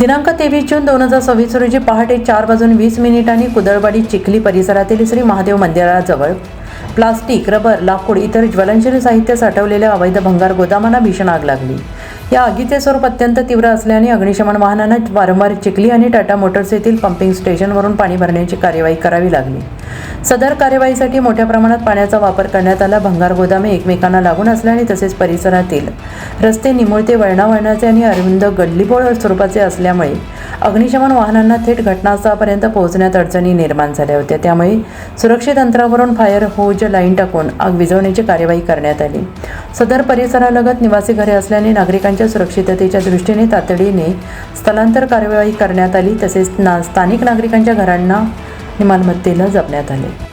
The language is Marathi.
दिनांक 23 जून 2026 रोजी पहाटे 4:20 कुदळवाडी चिखली परिसरातील श्री महादेव मंदिराजवळ प्लास्टिक, रबर, लाकूड इतर ज्वलनशील साहित्य साठवलेल्या अवैध भंगार गोदामांना भीषण आग लागली। या आगीचे स्वरूप अत्यंत तीव्र असल्याने अग्निशमन वाहनांना वारंवार चिखली आणि टाटा मोटर्स येथील पंपिंग स्टेशनवरून पाणी भरण्याची कार्यवाही करावी लागली। सदर कार्यवाहीसाठी मोठ्या प्रमाणात पाण्याचा वापर करण्यात आला। भंगार गोदामे एकमेकांना लागून असल्याने तसेच परिसरातील रस्ते निमुळते, वळणावळणाचे आणि अरुंद गल्लीबोळ स्वरूपाचे असल्यामुळे अग्निशमन वाहनांना थेट घटनास्थळापर्यंत पोहोचण्यात अडचणी निर्माण झाल्या होत्या। त्यामुळे सुरक्षित अंतरावरून फायर होज लाईन टाकून आग विझवण्याची कार्यवाही करण्यात आली। सदर परिसरालगत निवासी घरे असल्याने नागरिकांच्या सुरक्षिततेच्या दृष्टीने तातडीने स्थलांतर कार्यवाही करण्यात आली। तसेच स्थानिक नागरिकांच्या घरांना मालमत्तेला जपण्यात आले।